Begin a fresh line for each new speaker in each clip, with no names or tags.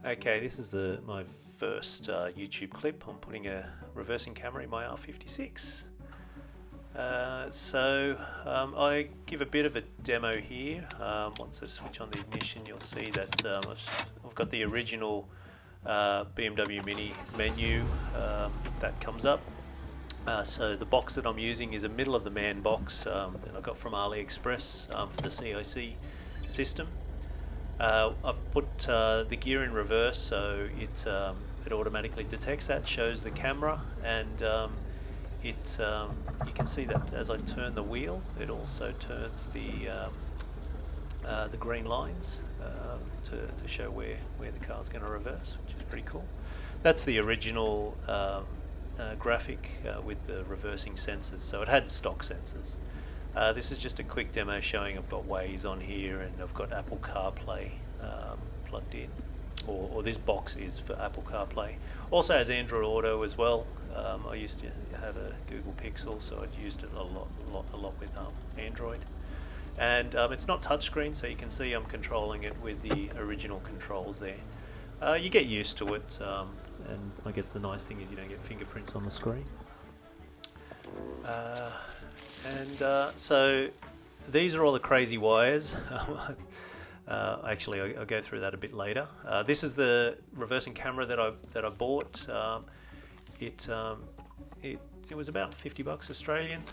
Okay, this is my first YouTube clip. I'm putting a reversing camera in my R56. I give a bit of a demo here. Once I switch on the ignition, you'll see that I've got the original BMW Mini menu that comes up. So the box that I'm using is a middle of the man box that I got from AliExpress for the CIC system. I've put the gear in reverse, so it automatically detects that, shows the camera, and you can see that as I turn the wheel, it also turns the green lines to show where the car's going to reverse, which is pretty cool. That's the original graphic with the reversing sensors, so it had stock sensors. This is just a quick demo showing I've got Waze on here and I've got Apple CarPlay plugged in, or this box is for Apple CarPlay. Also has Android Auto as well. I used to have a Google Pixel, so I'd used it a lot with Android. And it's not touchscreen, so you can see I'm controlling it with the original controls there. You get used to it, and I guess the nice thing is you don't get fingerprints on the screen. So these are all the crazy wires. Actually, I'll go through that a bit later. This is the reversing camera that I bought. It was about $50 Australian,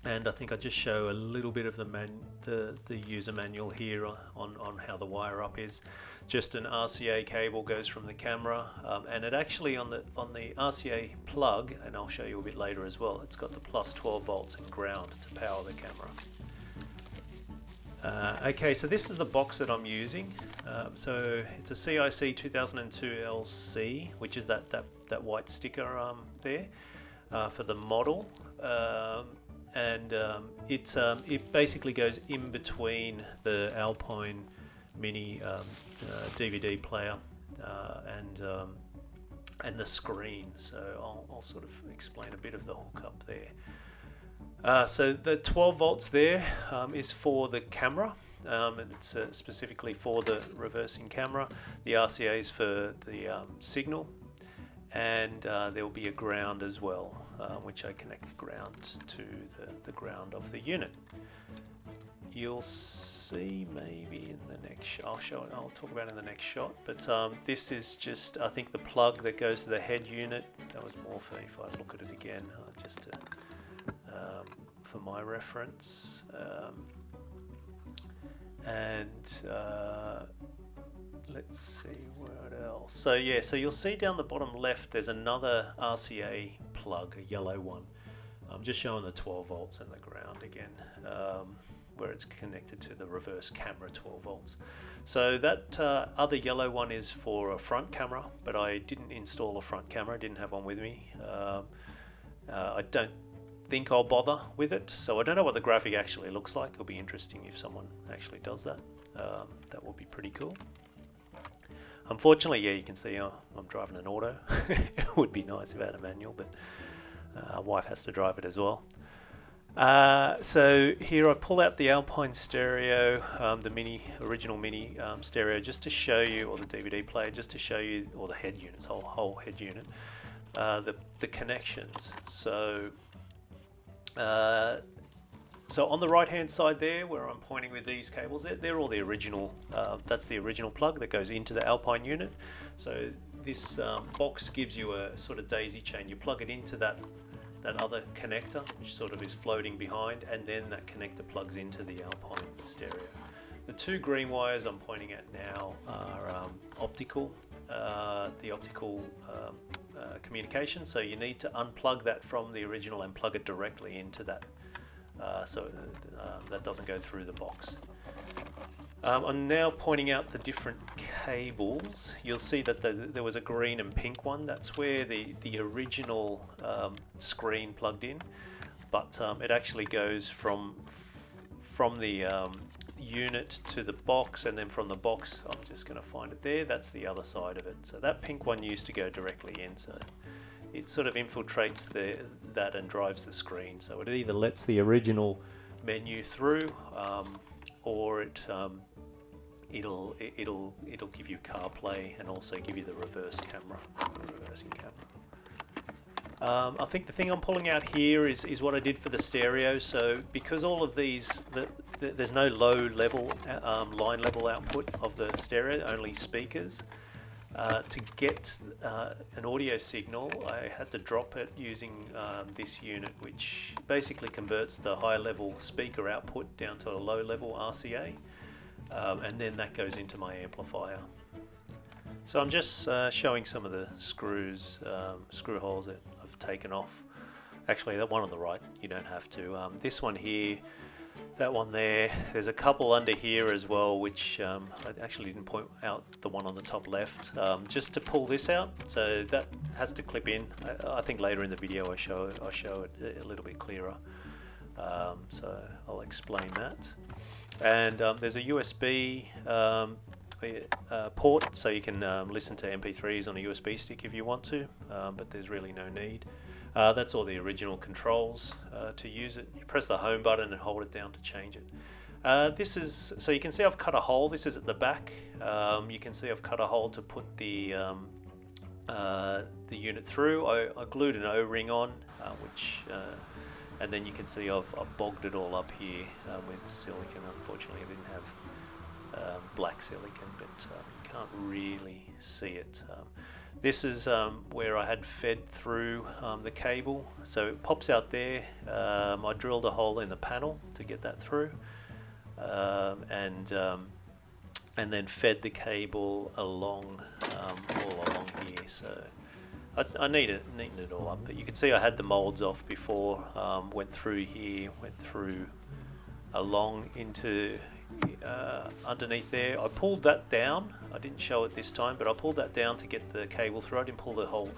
and I think I just show a little bit of the user manual here on how the wire up is. Just an RCA cable goes from the camera, and it actually on the RCA plug, and I'll show you a bit later as well, it's got the plus 12 volts and ground to power the camera. Okay, so this is the box that I'm using. So it's a CIC2002 LC, which is that white sticker there for the model. It basically goes in between the Alpine Mini DVD player and the screen. So I'll sort of explain a bit of the hookup there. So the 12 volts there is for the camera, and it's specifically for the reversing camera. The RCA is for the signal, and there will be a ground as well, which I connect the ground to the ground of the unit. You'll see maybe in the next shot, I'll talk about it in the next shot, but this is just, I think, the plug that goes to the head unit. That was more for if I look at it again, just to, for my reference. Let's see what else. So yeah, so you'll see down the bottom left there's another RCA plug, a yellow one. I'm just showing the 12 volts and the ground again, where it's connected to the reverse camera 12 volts. So that other yellow one is for a front camera, but I didn't install a front camera, I didn't have one with me. I don't think I'll bother with it, so I don't know what the graphic actually looks like. It'll be interesting if someone actually does that. That will be pretty cool. Unfortunately, yeah, you can see I'm driving an auto. It would be nice if I had a manual, but wife has to drive it as well. So here I pull out the Alpine stereo, the original mini stereo, just to show you, or the DVD player, just to show you, or the head units, whole head unit, the connections. So on the right hand side there, where I'm pointing with these cables, they're all the original, that's the original plug that goes into the Alpine unit. So this box gives you a sort of daisy chain. You plug it into that other connector, which sort of is floating behind, and then that connector plugs into the Alpine stereo. The two green wires I'm pointing at now are optical, the optical communication, so you need to unplug that from the original and plug it directly into that, so that doesn't go through the box. I'm now pointing out the different cables. You'll see that there was a green and pink one. That's where the original screen plugged in, but it actually goes from the unit to the box, and then from the box, I'm just going to find it there, that's the other side of it. So that pink one used to go directly in, so it sort of infiltrates that and drives the screen. So it either lets the original menu through, or it it'll give you CarPlay and also give you the reversing camera. I think the thing I'm pulling out here is what I did for the stereo. So because all of these, there's no low level line level output of the stereo, only speakers. To get an audio signal, I had to drop it using this unit, which basically converts the high level speaker output down to a low level RCA, and then that goes into my amplifier. So I'm just showing some of the screw holes that I've taken off. Actually, that one on the right, you don't have to. This one here, that one there, there's a couple under here as well, which I actually didn't point out the one on the top left, just to pull this out. So that has to clip in. I think later in the video I'll show it a little bit clearer. So I'll explain that. And there's a USB port, so you can listen to MP3s on a USB stick if you want to, but there's really no need. That's all the original controls to use it. You press the home button and hold it down to change it. This is, so you can see I've cut a hole. This is at the back. You can see I've cut a hole to put the unit through. I glued an O-ring on, and then you can see I've bogged it all up here with silicon. Unfortunately, I didn't have black silicon, but you can't really see it. This is where I had fed through the cable, so it pops out there. I drilled a hole in the panel to get that through, and then fed the cable along all along here. So I neatened it all up, but you can see I had the molds off before. Went through here, went through along into underneath there. I pulled that down. I didn't show it this time, but I pulled that down to get the cable through. I didn't pull the whole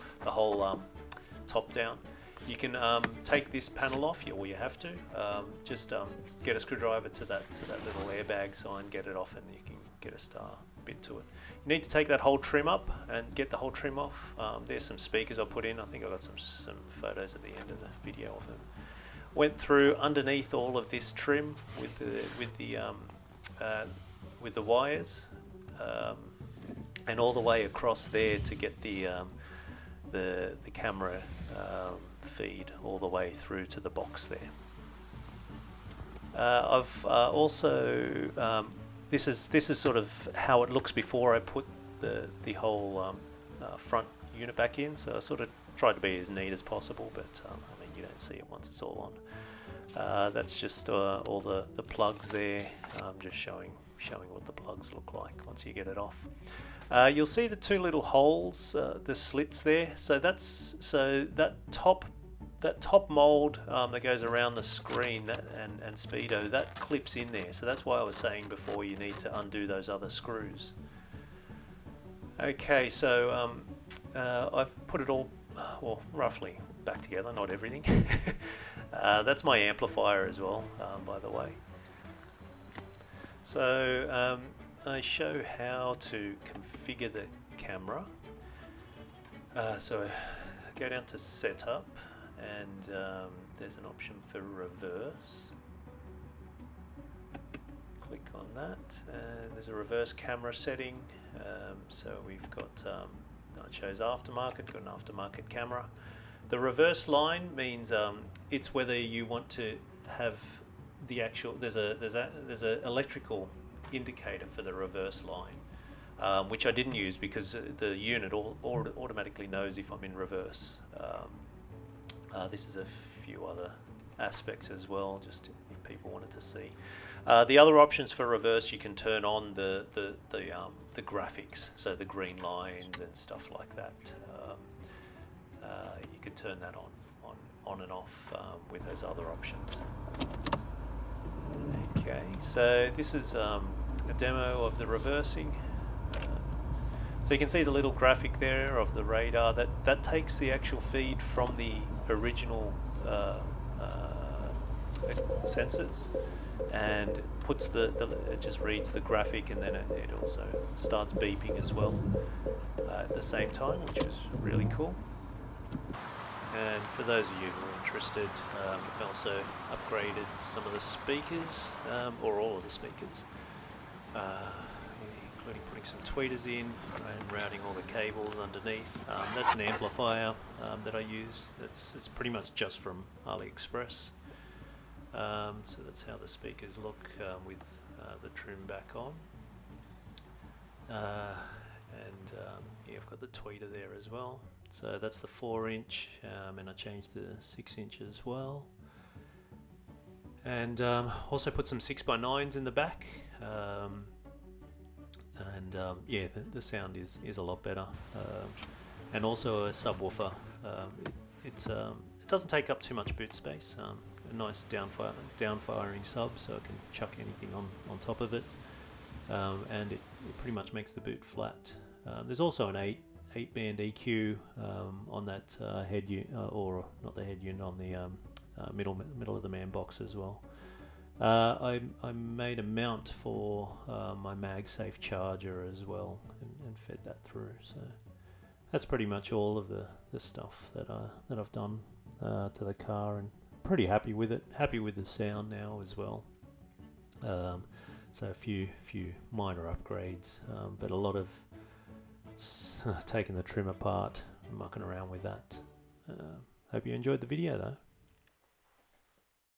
top down. You can take this panel off, or you have to. Just get a screwdriver to that little airbag sign, get it off, and you can get a star bit to it. You need to take that whole trim up and get the whole trim off. There's some speakers I put in. I think I got some photos at the end of the video of them. Went through underneath all of this trim with the wires, and all the way across there to get the camera feed all the way through to the box there. I've also this is sort of how it looks before I put the whole front unit back in. So I sort of tried to be as neat as possible, but I mean, you don't see it once it's all on. That's just all the plugs there. Just showing what the plugs look like once you get it off. You'll see the two little holes, the slits there. So that top mold that goes around the screen and speedo, that clips in there. So that's why I was saying before you need to undo those other screws. Okay, so I've put it all, well, roughly back together, not everything. That's my amplifier as well, by the way. So I show how to configure the camera. So I go down to setup, and there's an option for reverse. Click on that, and there's a reverse camera setting. So we've got, it shows aftermarket, got an aftermarket camera. The reverse line means it's whether you want to have the actual, there's a electrical indicator for the reverse line, which I didn't use because the unit automatically knows if I'm in reverse. This is a few other aspects as well, just if people wanted to see. The other options for reverse, you can turn on the graphics, so the green lines and stuff like that. You could turn that on and off with those other options. Okay, so this is a demo of the reversing. So you can see the little graphic there of the radar. That takes the actual feed from the original sensors and puts it just reads the graphic, and then it also starts beeping as well at the same time, which was really cool. And for those of you who are interested, we also upgraded some of the speakers, or all of the speakers, including putting some tweeters in and routing all the cables underneath. That's an amplifier that I use. It's pretty much just from AliExpress. So that's how the speakers look with the trim back on. Yeah, I've got the tweeter there as well. So that's the 4-inch, and I changed the 6-inch as well. And also put some 6x9s in the back. Yeah, the sound is a lot better. And also a subwoofer. It doesn't take up too much boot space. A nice downfiring sub, so I can chuck anything on top of it. And it pretty much makes the boot flat. There's also an 8-band EQ on that head unit, or not the head unit, on the middle of the man box as well. I made a mount for my MagSafe charger as well, and fed that through. So that's pretty much all of the stuff that I've done to the car, and pretty happy with it. Happy with the sound now as well. So a few minor upgrades, but a lot of taking the trim apart, mucking around with that. Hope you enjoyed the video though.